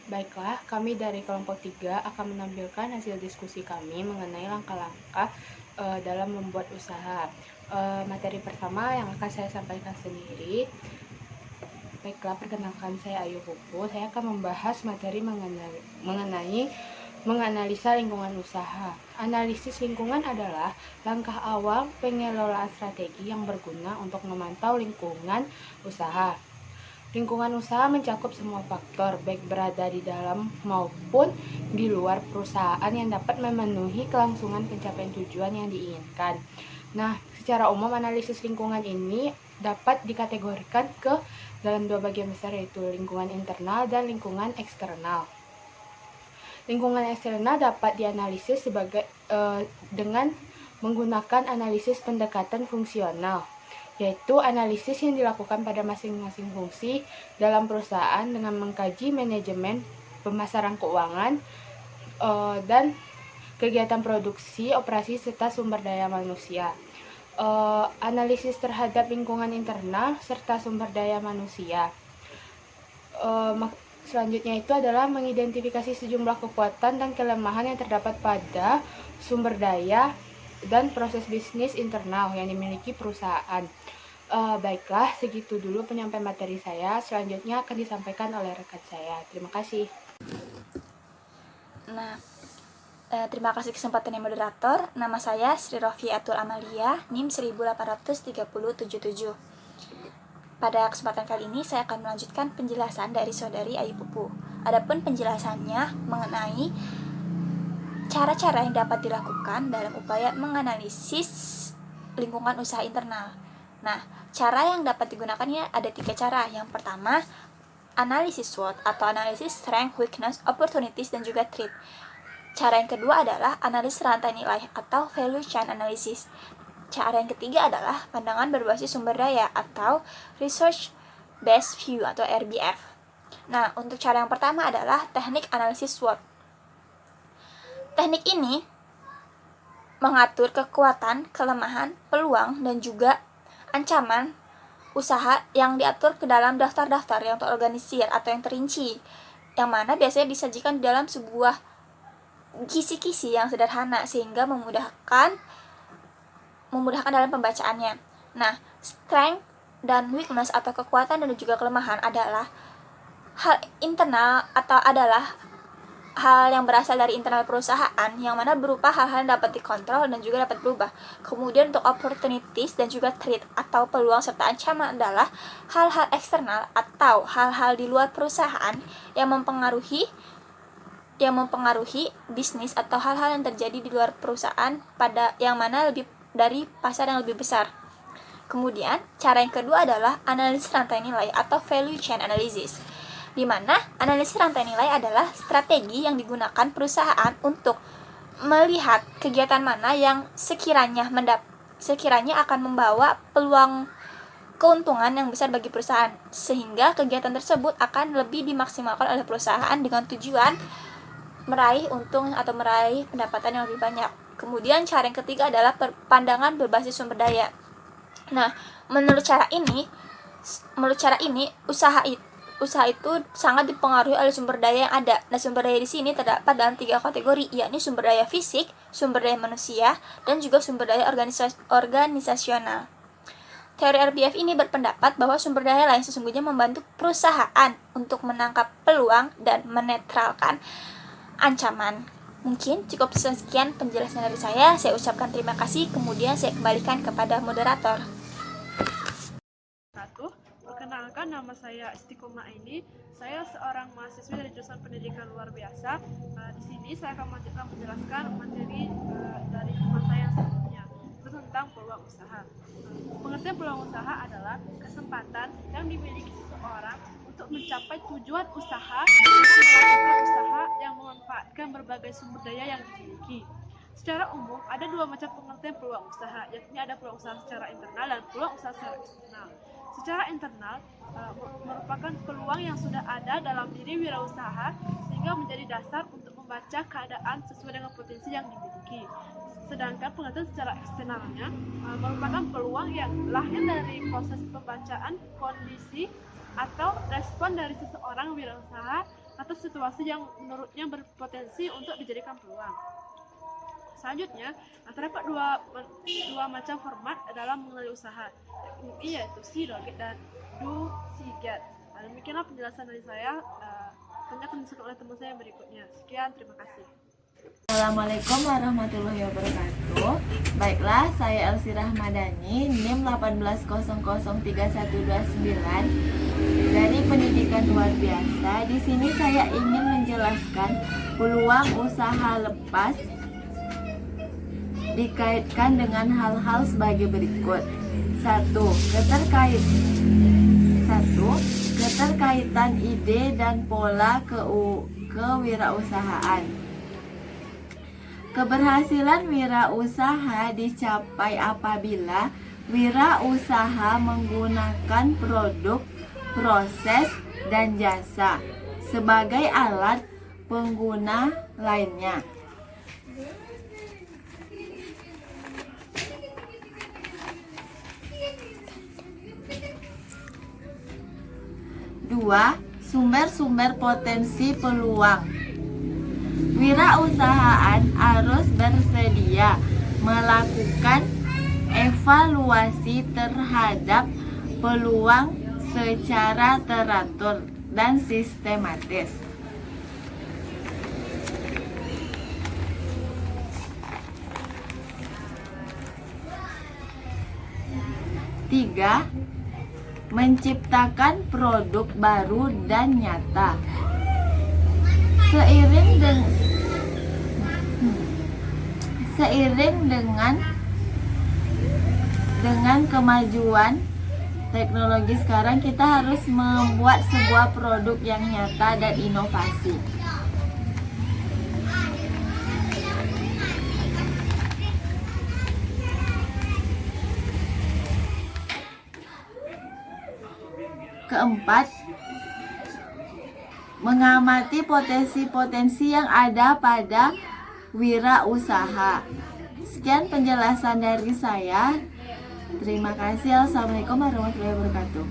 Baiklah, kami dari kelompok 3 akan menampilkan hasil diskusi kami mengenai langkah-langkah dalam membuat usaha. Materi pertama yang akan saya sampaikan sendiri. Baiklah, perkenalkan saya Ayu Pupu. Saya akan membahas materi mengenai menganalisa lingkungan usaha. Analisis lingkungan adalah langkah awal pengelolaan strategi yang berguna untuk memantau lingkungan usaha. Lingkungan usaha mencakup semua faktor, baik berada di dalam maupun di luar perusahaan yang dapat memenuhi kelangsungan pencapaian tujuan yang diinginkan. Nah, secara umum analisis lingkungan ini dapat dikategorikan ke dalam dua bagian besar, yaitu lingkungan internal dan lingkungan eksternal. Lingkungan eksternal dapat dianalisis dengan menggunakan analisis pendekatan fungsional, yaitu analisis yang dilakukan pada masing-masing fungsi dalam perusahaan dengan mengkaji manajemen, pemasaran keuangan, dan kegiatan produksi, operasi, serta sumber daya manusia. Analisis terhadap lingkungan internal serta sumber daya manusia. Selanjutnya itu adalah mengidentifikasi sejumlah kekuatan dan kelemahan yang terdapat pada sumber daya dan proses bisnis internal yang dimiliki perusahaan. Baiklah, segitu dulu penyampaian materi saya. Selanjutnya akan disampaikan oleh rekan saya. Terima kasih. Terima kasih kesempatannya moderator. Nama saya Sri Rofiatul Amalia, NIM 18377. Pada kesempatan kali ini saya akan melanjutkan penjelasan dari saudari Ayu Pupu. Adapun penjelasannya mengenai cara-cara yang dapat dilakukan dalam upaya menganalisis lingkungan usaha internal. Nah, cara yang dapat digunakannya ada 3 cara. Yang pertama, analisis SWOT atau analisis strength, weakness, opportunities, dan juga threat. Cara yang kedua adalah analisis rantai nilai atau value chain analysis. Cara yang ketiga adalah pandangan berbasis sumber daya atau research based view atau RBF. Nah, untuk cara yang pertama adalah teknik analisis SWOT. Teknik ini mengatur kekuatan, kelemahan, peluang, dan juga ancaman usaha yang diatur ke dalam daftar-daftar yang terorganisir atau yang terinci, yang mana biasanya disajikan dalam sebuah kisi-kisi yang sederhana sehingga memudahkan dalam pembacaannya. Nah, strength dan weakness atau kekuatan dan juga kelemahan adalah hal internal atau adalah hal yang berasal dari internal perusahaan yang mana berupa hal-hal yang dapat dikontrol dan juga dapat berubah. Kemudian untuk opportunities dan juga threat atau peluang serta ancaman adalah hal-hal eksternal atau hal-hal di luar perusahaan yang mempengaruhi bisnis atau hal-hal yang terjadi di luar perusahaan pada yang mana lebih dari pasar yang lebih besar. Kemudian, cara yang kedua adalah analisis rantai nilai atau value chain analysis, di mana analisis rantai nilai adalah strategi yang digunakan perusahaan untuk melihat kegiatan mana yang sekiranya akan membawa peluang keuntungan yang besar bagi perusahaan, sehingga kegiatan tersebut akan lebih dimaksimalkan oleh perusahaan dengan tujuan meraih untung atau meraih pendapatan yang lebih banyak. Kemudian cara yang ketiga adalah pandangan berbasis sumber daya. Nah, menurut cara ini usaha itu sangat dipengaruhi oleh sumber daya yang ada. Nah, sumber daya di sini terdapat dalam 3 kategori, yakni sumber daya fisik, sumber daya manusia, dan juga sumber daya organisasional. Teori RBF ini berpendapat bahwa sumber daya lain sesungguhnya membantu perusahaan untuk menangkap peluang dan menetralkan ancaman. Mungkin cukup sekian penjelasan dari saya. Saya ucapkan terima kasih, kemudian saya kembalikan kepada moderator. Perkenalkan, nama saya Istiqomah ini. Saya seorang mahasiswa dari jurusan pendidikan luar biasa. Di sini saya akan menjelaskan materi dari teman saya yang sebelumnya, itu tentang peluang usaha. Pengertian peluang usaha adalah kesempatan yang dimiliki seseorang untuk mencapai tujuan usaha dengan melakukan usaha yang memanfaatkan berbagai sumber daya yang dimiliki. Secara umum, ada 2 macam pengertian peluang usaha, yakni ada peluang usaha secara internal dan peluang usaha secara eksternal. Secara internal merupakan peluang yang sudah ada dalam diri wirausaha sehingga menjadi dasar untuk membaca keadaan sesuai dengan potensi yang dimiliki. Sedangkan pengertian secara eksternalnya merupakan peluang yang lahir dari proses pembacaan kondisi atau respon dari seseorang wirausaha atau situasi yang menurutnya berpotensi untuk dijadikan peluang. Selanjutnya, terdapat dua macam format dalam mengenali usaha, yaitu see, get, dan do, see, get. Demikianlah penjelasan dari saya. Tentunya akan disampaikan oleh teman saya yang berikutnya. Sekian, terima kasih. Assalamualaikum warahmatullahi wabarakatuh. Baiklah, saya Elsi Rahmadani, NIM 180031129 dari Pendidikan Luar Biasa. Di sini saya ingin menjelaskan peluang usaha lepas dikaitkan dengan hal-hal sebagai berikut. 1. Keterkaitan ide dan pola kewirausahaan. Keberhasilan wirausaha dicapai apabila wirausaha menggunakan produk, proses, dan jasa sebagai alat pengguna lainnya. Dua, sumber-sumber potensi peluang. Wirausahaan harus bersedia melakukan evaluasi terhadap peluang secara teratur dan sistematis. 3. Menciptakan produk baru dan nyata. Seiring dengan kemajuan teknologi sekarang, kita harus membuat sebuah produk yang nyata dan inovasi. Keempat, mengamati potensi-potensi yang ada pada wirausaha. Sekian penjelasan dari saya. Terima kasih. Assalamualaikum warahmatullahi wabarakatuh.